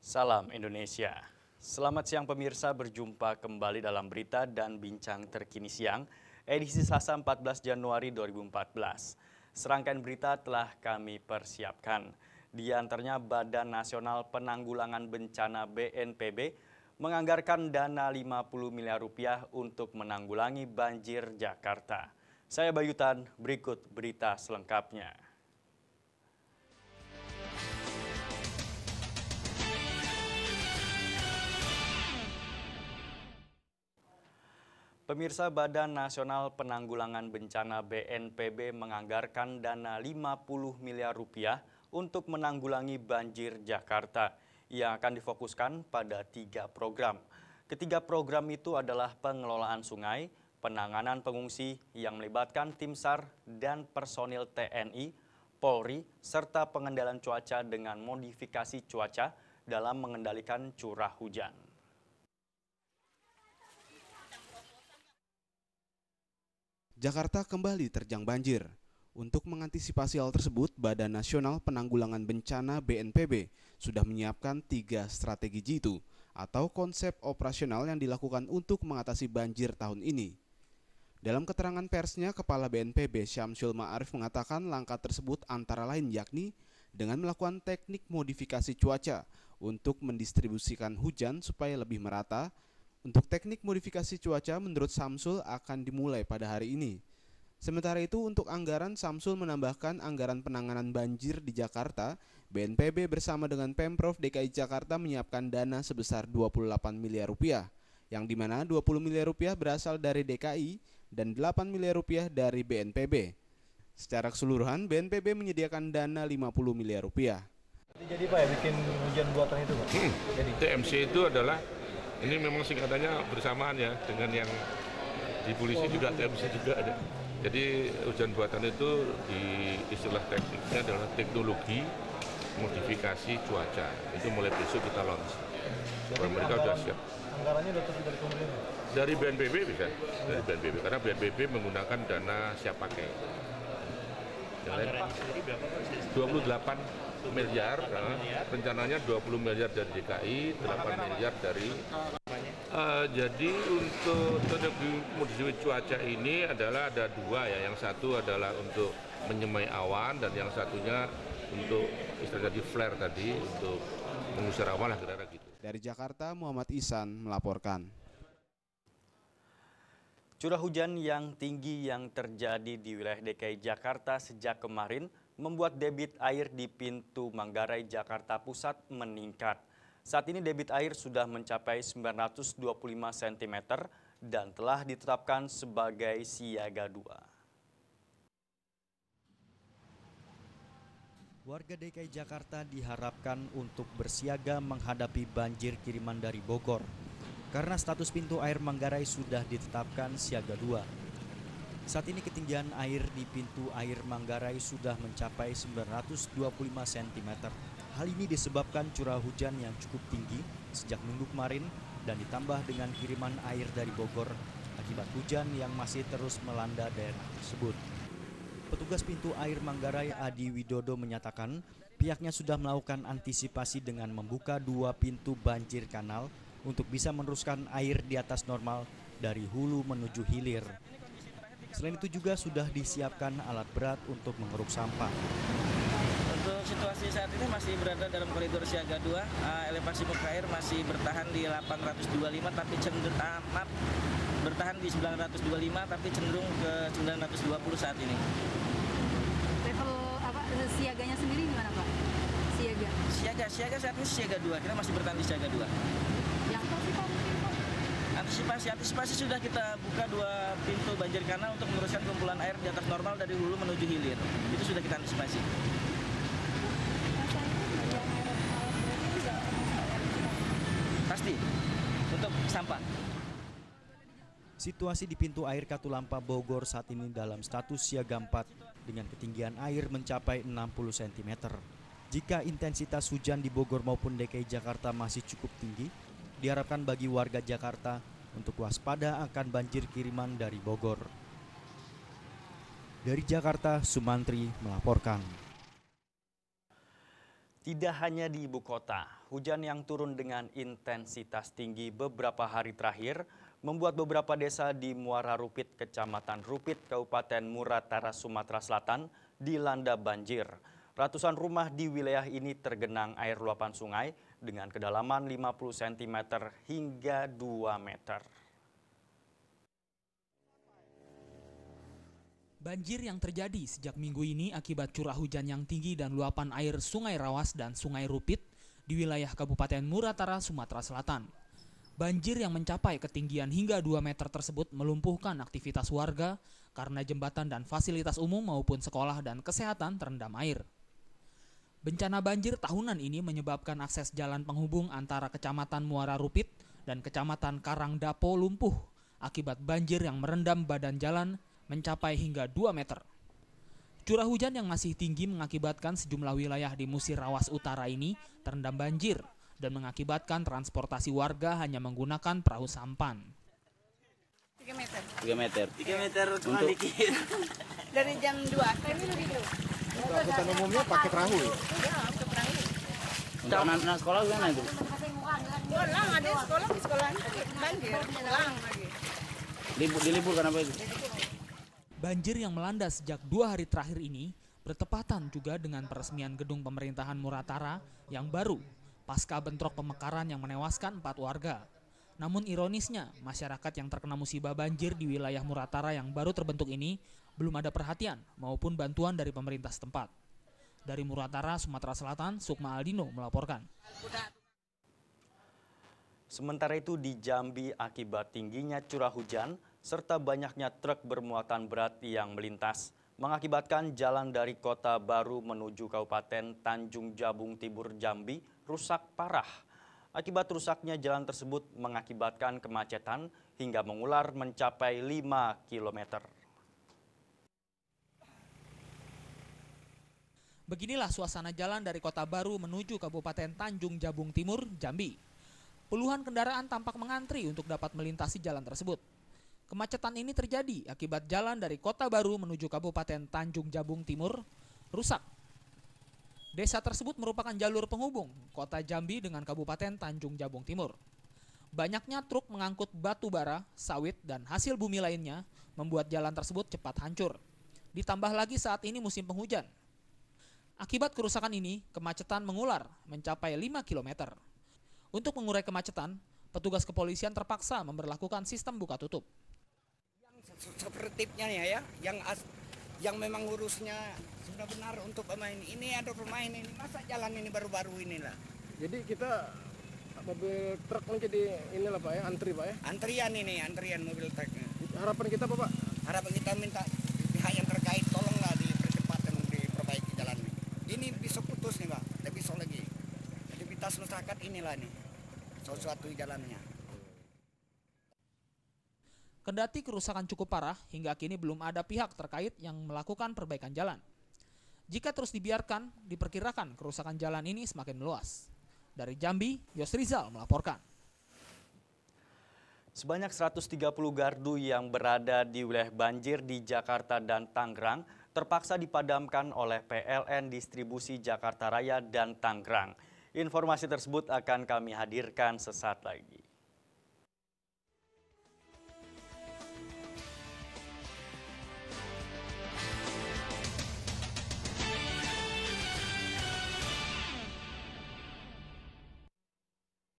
Salam Indonesia. Selamat siang pemirsa, berjumpa kembali dalam berita dan bincang terkini siang, edisi Selasa 14 Januari 2014. Serangkaian berita telah kami persiapkan. Di antaranya Badan Nasional Penanggulangan Bencana BNPB menganggarkan dana 50 miliar rupiah untuk menanggulangi banjir Jakarta. Saya Bayutan, berikut berita selengkapnya. Pemirsa, Badan Nasional Penanggulangan Bencana BNPB menganggarkan dana 50 miliar rupiah untuk menanggulangi banjir Jakarta yang akan difokuskan pada 3 program. Ketiga program itu adalah pengelolaan sungai, penanganan pengungsi yang melibatkan tim SAR dan personil TNI, Polri, serta pengendalian cuaca dengan modifikasi cuaca dalam mengendalikan curah hujan. Jakarta kembali terjang banjir. Untuk mengantisipasi hal tersebut, Badan Nasional Penanggulangan Bencana BNPB sudah menyiapkan 3 strategi jitu atau konsep operasional yang dilakukan untuk mengatasi banjir tahun ini. Dalam keterangan persnya, Kepala BNPB Syamsul Ma'arif mengatakan langkah tersebut antara lain yakni dengan melakukan teknik modifikasi cuaca untuk mendistribusikan hujan supaya lebih merata. Untuk teknik modifikasi cuaca menurut Syamsul akan dimulai pada hari ini. Sementara itu untuk anggaran, Syamsul menambahkan anggaran penanganan banjir di Jakarta, BNPB bersama dengan Pemprov DKI Jakarta menyiapkan dana sebesar 28 miliar rupiah, yang dimana 20 miliar rupiah berasal dari DKI dan 8 miliar rupiah dari BNPB. Secara keseluruhan, BNPB menyediakan dana 50 miliar rupiah. Jadi Pak ya bikin hujan buatan itu Pak? Jadi TMC itu adalah, ini memang singkatannya bersamaan ya dengan yang di polisi juga TMC juga ada. Jadi hujan buatan itu di istilah tekniknya adalah teknologi modifikasi cuaca. Itu mulai besok kita launch. Mereka sudah siap. Anggarannya sudah dari pemerintah? Dari BNPB bisa, dari BNPB karena BNPB menggunakan dana siap pakai. Anggarannya sendiri berapa Pak? 28 miliar, rencananya 20 miliar dari DKI, 8 miliar dari jadi untuk teknologi modifikasi cuaca ini adalah ada 2 ya, yang satu adalah untuk menyemai awan dan yang satunya untuk istilahnya di flare tadi untuk mengusir awan lah kira-kira gitu. Dari Jakarta, Muhammad Ihsan melaporkan. Curah hujan yang tinggi yang terjadi di wilayah DKI Jakarta sejak kemarin membuat debit air di pintu Manggarai Jakarta Pusat meningkat. Saat ini debit air sudah mencapai 925 cm dan telah ditetapkan sebagai siaga 2. Warga DKI Jakarta diharapkan untuk bersiaga menghadapi banjir kiriman dari Bogor, karena status pintu air Manggarai sudah ditetapkan siaga 2. Saat ini ketinggian air di pintu air Manggarai sudah mencapai 925 cm. Hal ini disebabkan curah hujan yang cukup tinggi sejak minggu kemarin dan ditambah dengan kiriman air dari Bogor akibat hujan yang masih terus melanda daerah tersebut. Petugas pintu air Manggarai Adi Widodo menyatakan pihaknya sudah melakukan antisipasi dengan membuka 2 pintu banjir kanal untuk bisa meneruskan air di atas normal dari hulu menuju hilir. Selain itu juga sudah disiapkan alat berat untuk mengeruk sampah. Untuk situasi saat ini masih berada dalam koridor siaga 2, elevasi muka air masih bertahan di 825 tapi cenderung bertahan di 925 tapi cenderung ke 920 saat ini. Level siaganya sendiri gimana Pak? Siaga saat ini siaga 2, kita masih bertahan di siaga 2. Yang Antisipasi sudah kita buka 2 pintu banjir kanal untuk meneruskan kumpulan air di atas normal dari hulu menuju hilir. Itu sudah kita antisipasi. Pasti untuk sampah. Situasi di pintu air Katulampa Bogor saat ini dalam status siaga 4 dengan ketinggian air mencapai 60 cm. Jika intensitas hujan di Bogor maupun DKI Jakarta masih cukup tinggi, diharapkan bagi warga Jakarta untuk waspada akan banjir kiriman dari Bogor. Dari Jakarta, Sumantri melaporkan. Tidak hanya di ibu kota, hujan yang turun dengan intensitas tinggi beberapa hari terakhir membuat beberapa desa di Muara Rupit, Kecamatan Rupit, Kabupaten Muratara, Sumatera Selatan dilanda banjir. Ratusan rumah di wilayah ini tergenang air luapan sungai dengan kedalaman 50 cm hingga 2 meter. Banjir yang terjadi sejak minggu ini akibat curah hujan yang tinggi dan luapan air Sungai Rawas dan Sungai Rupit di wilayah Kabupaten Muratara, Sumatera Selatan. Banjir yang mencapai ketinggian hingga 2 meter tersebut melumpuhkan aktivitas warga karena jembatan dan fasilitas umum maupun sekolah dan kesehatan terendam air. Bencana banjir tahunan ini menyebabkan akses jalan penghubung antara Kecamatan Muara Rupit dan Kecamatan Karangdapo lumpuh akibat banjir yang merendam badan jalan mencapai hingga 2 meter. Curah hujan yang masih tinggi mengakibatkan sejumlah wilayah di Musir Rawas Utara ini terendam banjir dan mengakibatkan transportasi warga hanya menggunakan perahu sampan. 3 meter. 3 meter cuma dikit. Dari jam 2 kami dulu. Angkutan umumnya pakai perahu ya? Iya, pakai perahu. Untuk anak-anak sekolah gimana itu? Pulang ada sekolah di sekolah banjir. Pulang lagi. Diliburkan apa itu? Banjir yang melanda sejak 2 hari terakhir ini bertepatan juga dengan peresmian gedung pemerintahan Muratara yang baru pasca bentrok pemekaran yang menewaskan 4 warga. Namun ironisnya, masyarakat yang terkena musibah banjir di wilayah Muratara yang baru terbentuk ini belum ada perhatian maupun bantuan dari pemerintah setempat. Dari Muratara, Sumatera Selatan, Sukma Aldino melaporkan. Sementara itu di Jambi akibat tingginya curah hujan serta banyaknya truk bermuatan berat yang melintas mengakibatkan jalan dari Kota Baru menuju Kabupaten Tanjung Jabung Timur Jambi rusak parah. Akibat rusaknya jalan tersebut mengakibatkan kemacetan hingga mengular mencapai 5 km. Beginilah suasana jalan dari Kota Baru menuju Kabupaten Tanjung Jabung Timur, Jambi. Puluhan kendaraan tampak mengantri untuk dapat melintasi jalan tersebut. Kemacetan ini terjadi akibat jalan dari Kota Baru menuju Kabupaten Tanjung Jabung Timur rusak. Desa tersebut merupakan jalur penghubung Kota Jambi dengan Kabupaten Tanjung Jabung Timur. Banyaknya truk mengangkut batu bara, sawit, dan hasil bumi lainnya membuat jalan tersebut cepat hancur. Ditambah lagi saat ini musim penghujan. Akibat kerusakan ini, kemacetan mengular mencapai 5 km. Untuk mengurai kemacetan, petugas kepolisian terpaksa memberlakukan sistem buka tutup. Sepertinya ya, yang memang urusnya sudah benar untuk pemain ini ada pemain ini, masa jalan ini baru-baru inilah. Jadi kita mobil truk menjadi inilah Pak ya, antri Pak ya? Antrian mobil truknya. Harapan kita apa Pak? Harapan kita minta pihak yang terkait tolonglah dipercepat dan diperbaiki jalan ini. Ini bisa putus nih Pak, tapi besok lagi. Aktivitas masyarakat inilah nih, sesuatu jalannya. Kendati kerusakan cukup parah, hingga kini belum ada pihak terkait yang melakukan perbaikan jalan. Jika terus dibiarkan, diperkirakan kerusakan jalan ini semakin meluas. Dari Jambi, Yos Rizal melaporkan. Sebanyak 130 gardu yang berada di wilayah banjir di Jakarta dan Tangerang terpaksa dipadamkan oleh PLN Distribusi Jakarta Raya dan Tangerang. Informasi tersebut akan kami hadirkan sesaat lagi.